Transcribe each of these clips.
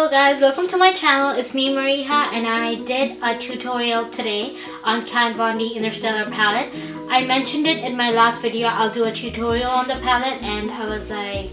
Hello guys, welcome to my channel. It's me Mariha, and I did a tutorial today on Kat Von D Innerstellar Palette. I mentioned it in my last video. I'll do a tutorial on the palette, and I was like,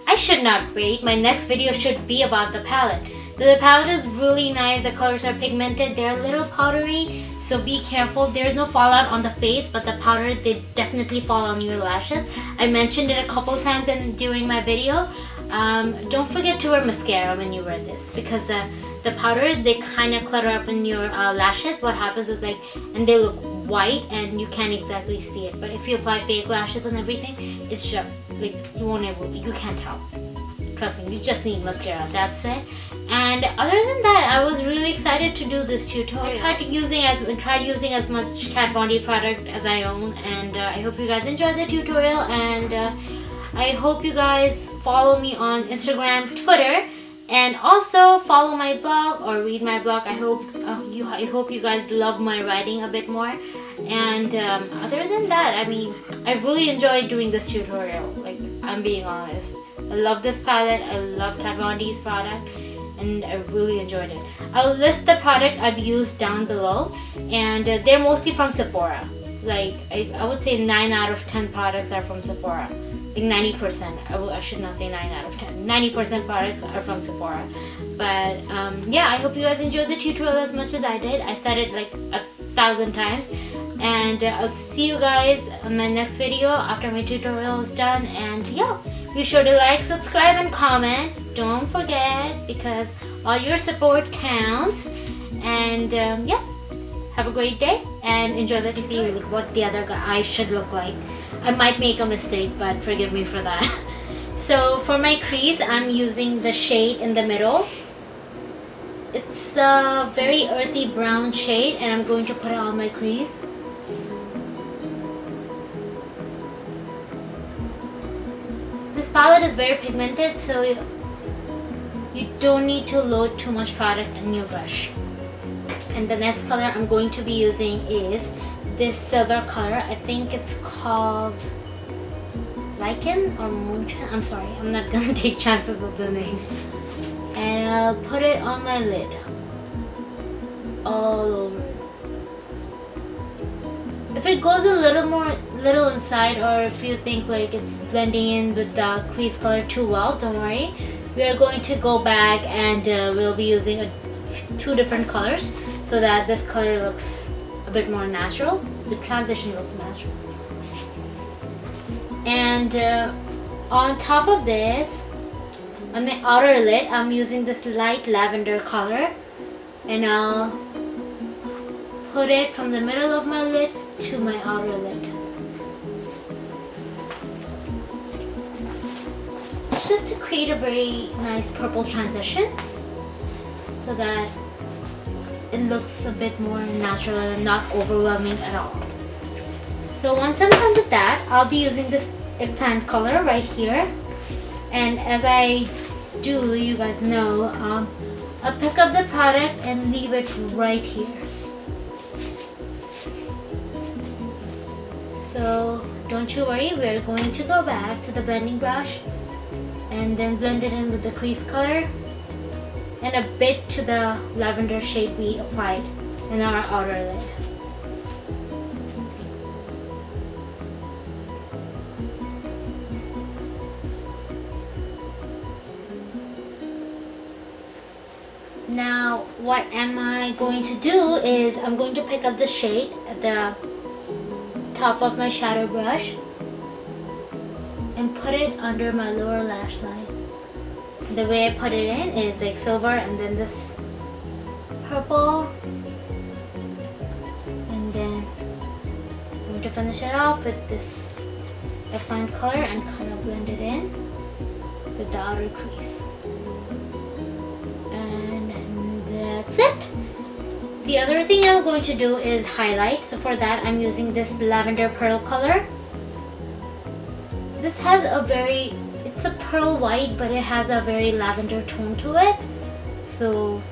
I should not wait. My next video should be about the palette. The palette is really nice. The colors are pigmented. They're a little powdery, so be careful. There's no fallout on the face, but the powder, they definitely fall on your lashes. I mentioned it a couple times during my video. Don't forget to wear mascara when you wear this, because the powders, they kind of clutter up in your lashes. What happens is and they look white and you can't exactly see it. But if you apply fake lashes and everything, it's just like you can't tell. Trust me, you just need mascara. That's it. And other than that, I was really excited to do this tutorial. I tried using as much Kat Von D product as I own, and I hope you guys enjoyed the tutorial. And I hope you guys follow me on Instagram, Twitter, and also follow my blog or read my blog. I hope you guys love my writing a bit more. And other than that, I mean, I really enjoyed doing this tutorial. Like, I'm being honest. I love this palette. I love Kat Von D's product, and I really enjoyed it. I'll list the product I've used down below, and they're mostly from Sephora. Like, I would say 9 out of 10 products are from Sephora. Like 90%. I should not say 9 out of 10. 90% products are from Sephora. But yeah, I hope you guys enjoyed the tutorial as much as I did. I said it like 1,000 times. And I'll see you guys on my next video after my tutorial is done. And yeah, be sure to like, subscribe, and comment. Don't forget, because all your support counts. And yeah, have a great day and enjoy the tutorial. What the other guy should look like. I might make a mistake, but forgive me for that. So for my crease, I'm using the shade in the middle. It's a very earthy brown shade, and I'm going to put it on my crease. This palette is very pigmented, so you don't need to load too much product in your brush. And the next color I'm going to be using is this silver color. I think it's called Lichen or Moonshine. I'm sorry, I'm not gonna take chances with the name. And I'll put it on my lid, all over. If it goes a little inside, or if you think like it's blending in with the crease color too well, don't worry. We are going to go back, and we'll be using two different colors so that this color looks a bit more natural. The transition looks natural. And on top of this, on my outer lid, I'm using this light lavender color, and I'll put it from the middle of my lid to my outer lid. It's just to create a very nice purple transition, so that it looks a bit more natural and not overwhelming at all. So once I'm done with that, I'll be using this eggplant color right here. And as I do, you guys know, I'll pick up the product and leave it right here. So don't you worry, we're going to go back to the blending brush and then blend it in with the crease color and a bit to the lavender shade we applied in our outer lid. Now what am I going to do is I'm going to pick up the shade at the top of my shadow brush and put it under my lower lash line. The way I put it in is like silver, and then this purple, and then I'm going to finish it off with this eggplant color and kind of blend it in with the outer crease. And that's it. The other thing I'm going to do is highlight. So for that, I'm using this lavender pearl color. This has it's a pearl white, but it has a very lavender tone to it. So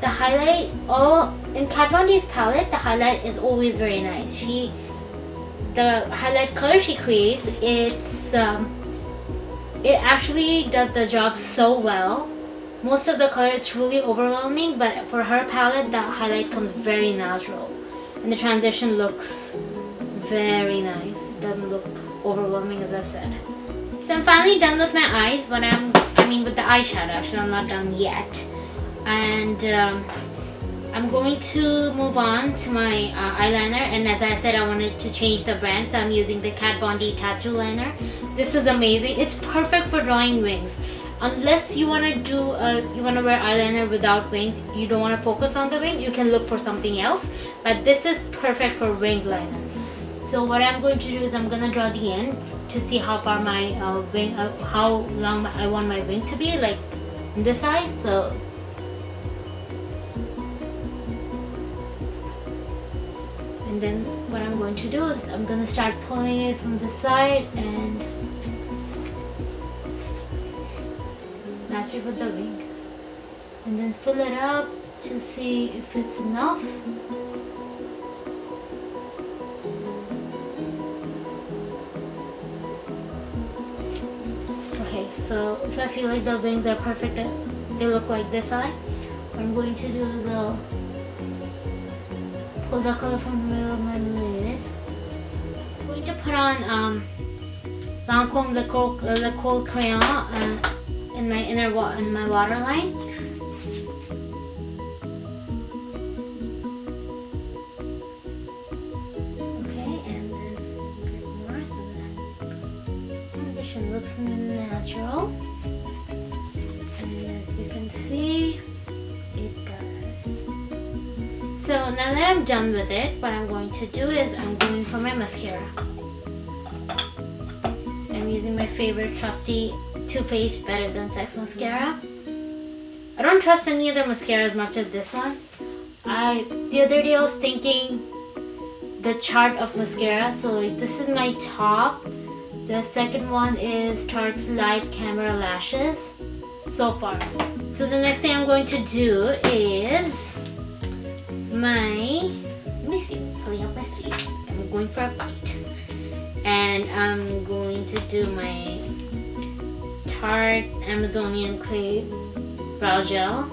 the highlight, in Kat Von D's palette, the highlight is always very nice. The highlight color she creates, it actually does the job so well most of the color it's really overwhelming, but for her palette the highlight comes very natural and the transition looks very nice. It doesn't look overwhelming, as I said. So I'm finally done with my eyes, but I mean with the eyeshadow. Actually, I'm not done yet. And I'm going to move on to my eyeliner, and as I said, I wanted to change the brand, so I'm using the Kat Von D Tattoo Liner. This is amazing. It's perfect for drawing wings. Unless you want to wear eyeliner without wings, you don't want to focus on the wing, you can look for something else. But this is perfect for wing liner. So what I'm going to do is I'm going to draw the end to see how far my wing, how long I want my wing to be, like in this side. So and then what I'm going to do is I'm going to start pulling it from the side and match it with the wing, and then fill it up to see if it's enough. Okay, so if I feel like the wings are perfect, they look like this eye, what I'm going to do is I'll pull the color from the middle of my lid. I'm going to put on Lancome the Kohl Crayon in my waterline. Okay, and then a bit more so that foundation looks natural. And as you can see, it does. So now that I'm done with it, what I'm going to do is I'm going for my mascara. I'm using my favorite trusty Too Faced Better Than Sex mascara. I don't trust any other mascara as much as this one. The other day I was thinking the chart of mascara. So like this is my top. The second one is Tarte's Light Camera Lashes so far. So the next thing I'm going to do is let me see, pulling up my sleeve. I'm going for a bite. And I'm going to do my Tarte Amazonian Clay Brow Gel.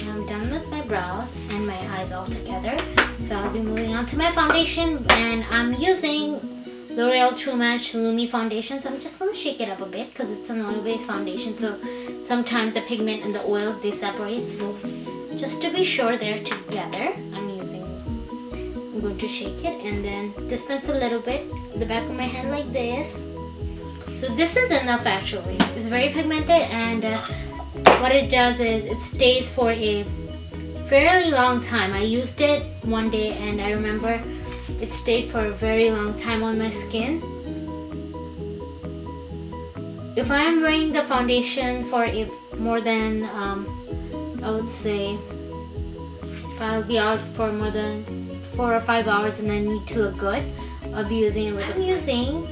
I'm done with my brows and my eyes all together. So I'll be moving on to my foundation, and I'm using L'Oreal True Match LUMI foundation. So I'm just going to shake it up a bit because it's an oil-based foundation. So sometimes the pigment and the oil, they separate. So just to be sure they're together, I'm going to shake it and then dispense a little bit in the back of my hand like this. So this is enough actually. It's very pigmented, and what it does is it stays for a fairly long time. I used it one day and I remember it stayed for a very long time on my skin. If I am wearing the foundation for more than I would say if I'll be out for more than 4 or 5 hours and I need to look good, I'll be using it. I'm using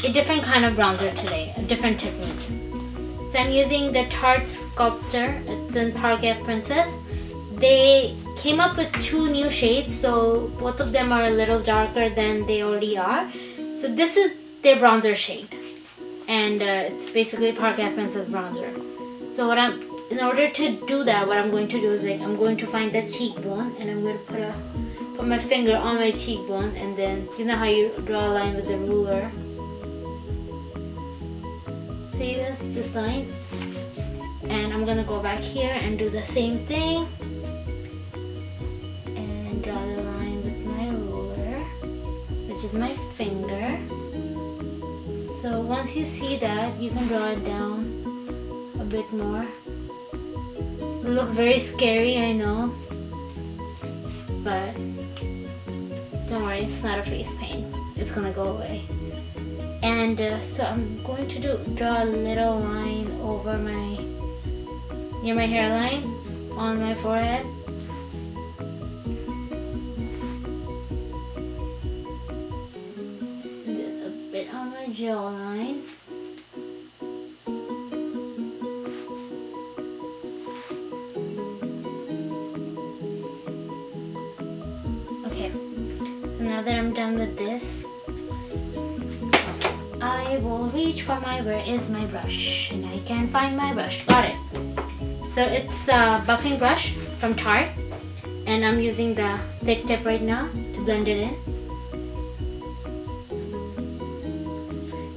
a different kind of bronzer today, a different technique. So I'm using the Tarte Sculptor. It's in Parquet Princess. They came up with 2 new shades, so both of them are a little darker than they already are. So this is their bronzer shade, and it's basically Parquet Princess bronzer. So in order to do that, what I'm going to do is I'm going to find the cheekbone, and I'm going to put my finger on my cheekbone, and then you know how you draw a line with the ruler. See this line? And I'm gonna go back here and do the same thing and draw the line with my ruler, which is my finger. So once you see that, you can draw it down a bit more. It looks very scary, I know, but don't worry, it's not a face paint. It's gonna go away. And so I'm going to draw a little line over near my hairline on my forehead. on my jawline. Okay, so now that I'm done with this, I will reach for where is my brush? And I can't find my brush. Got it. So it's a buffing brush from Tarte, and I'm using the thick tip right now to blend it in.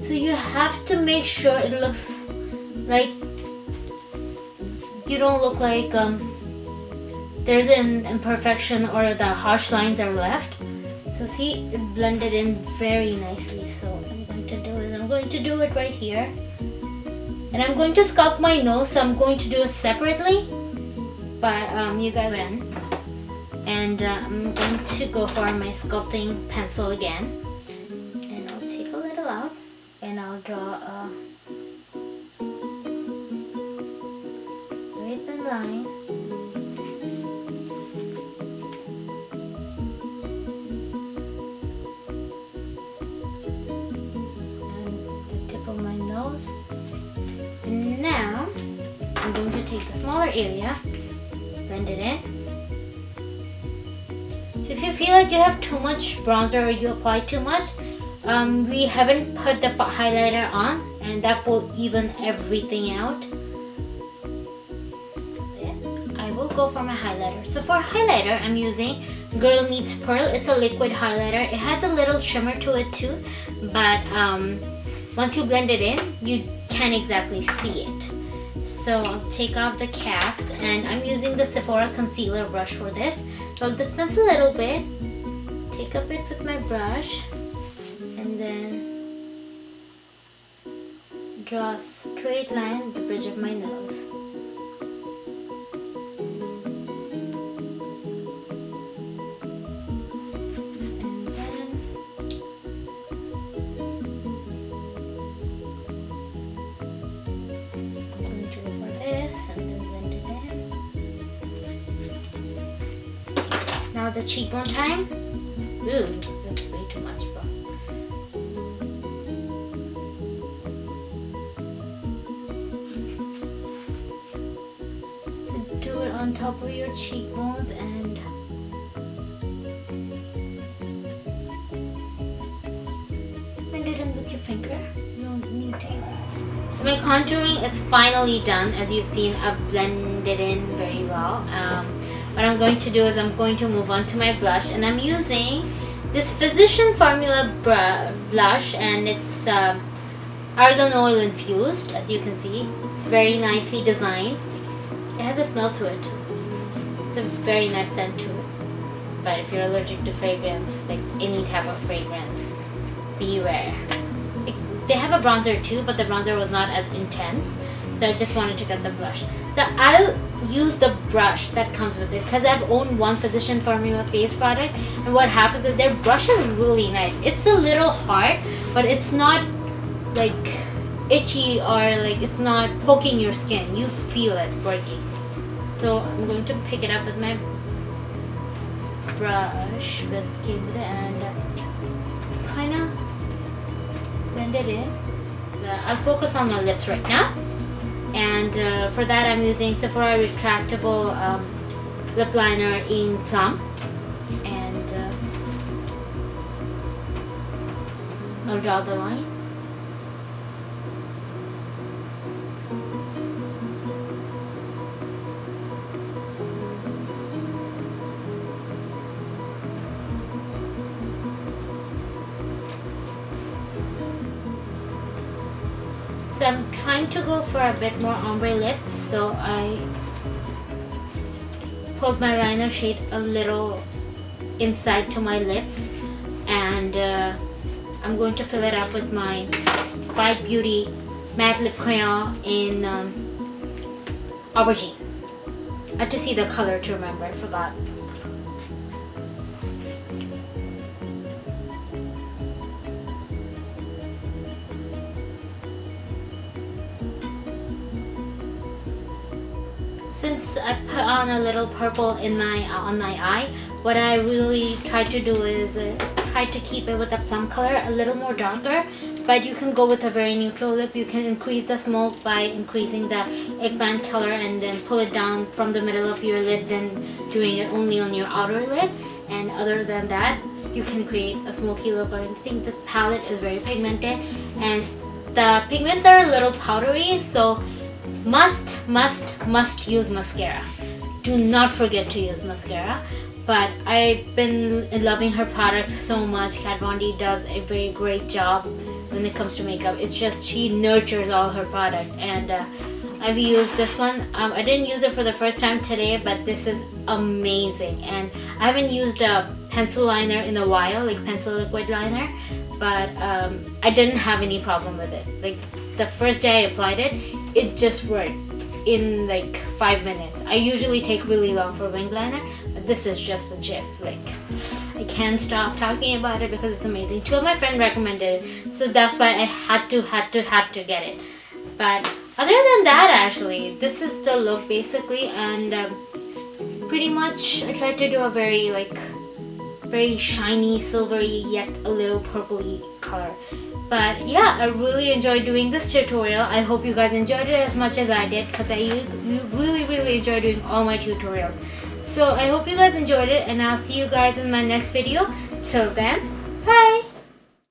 So you have to make sure it looks like, you don't look like there's an imperfection or the harsh lines are left. So see, it blended in very nicely. So what I'm going to do is I'm going to do it right here. And I'm going to sculpt my nose, so I'm going to do it separately. But you guys win. And I'm going to go for my sculpting pencil again. And I'll take a little out. And I'll draw a very thin line. And now I'm going to take the smaller area, blend it in. So if you feel like you have too much bronzer or you apply too much, we haven't put the highlighter on, and that will even everything out. Then I will go for my highlighter. So for highlighter, I'm using Girl Meets Pearl. It's a liquid highlighter. It has a little shimmer to it too, but once you blend it in, you can't exactly see it. So I'll take off the caps, and I'm using the Sephora concealer brush for this. So I'll dispense a little bit, take a bit with my brush, and then draw a straight line at the bridge of my nose. Now the cheekbone time. Ooh, that's way too much, bro. So do it on top of your cheekbones and blend it in with your finger. You don't need to. So my contouring is finally done. As you've seen, I've blended in very well. What I'm going to do is I'm going to move on to my blush, and I'm using this Physician Formula blush, and it's argan oil infused. As you can see, it's very nicely designed. It has a smell to it. It's a very nice scent to it. But if you're allergic to fragrance, like any type of fragrance, beware. They have a bronzer too, but the bronzer was not as intense. So I just wanted to get the blush. So I'll use the brush that comes with it, because I've owned one Physician Formula face product, and what happens is their brush is really nice. It's a little hard, but it's not like itchy or like it's not poking your skin. You feel it working. So I'm going to pick it up with my brush and kind of blend it in. So I'll focus on my lips right now. And for that, I'm using Sephora Retractable Lip Liner in Plum. And I'll draw the line. So I'm trying to go for a bit more ombre lips, so I pulled my liner shade a little inside to my lips, and I'm going to fill it up with my Bite Beauty matte lip crayon in Aubergine. I have to see the color to remember, I forgot. Since I put on a little purple in my on my eye, what I really try to do is tried to keep it with the Plum color a little more darker, but you can go with a very neutral lip. You can increase the smoke by increasing the eggplant color and then pull it down from the middle of your lid, then doing it only on your outer lid. And other than that, you can create a smoky look. But I think this palette is very pigmented and the pigments are a little powdery, so must use mascara. Do not forget to use mascara. But I've been loving her products so much. Kat Von D does a very great job when it comes to makeup. It's just she nurtures all her product, and I've used this one. I didn't use it for the first time today, but this is amazing. And I haven't used a pencil liner in a while, like pencil liquid liner, but I didn't have any problem with it. Like the first day I applied it, it just worked in like 5 minutes. I usually take really long for wing liner, but this is just a jiff. Like I can't stop talking about it because it's amazing. 2 of my friends recommended it, so that's why I had to get it. But other than that, actually, this is the look basically, and pretty much I tried to do a very shiny, silvery, yet a little purpley color. But yeah, I really enjoyed doing this tutorial. I hope you guys enjoyed it as much as I did, because I really enjoy doing all my tutorials. So I hope you guys enjoyed it, and I'll see you guys in my next video. Till then,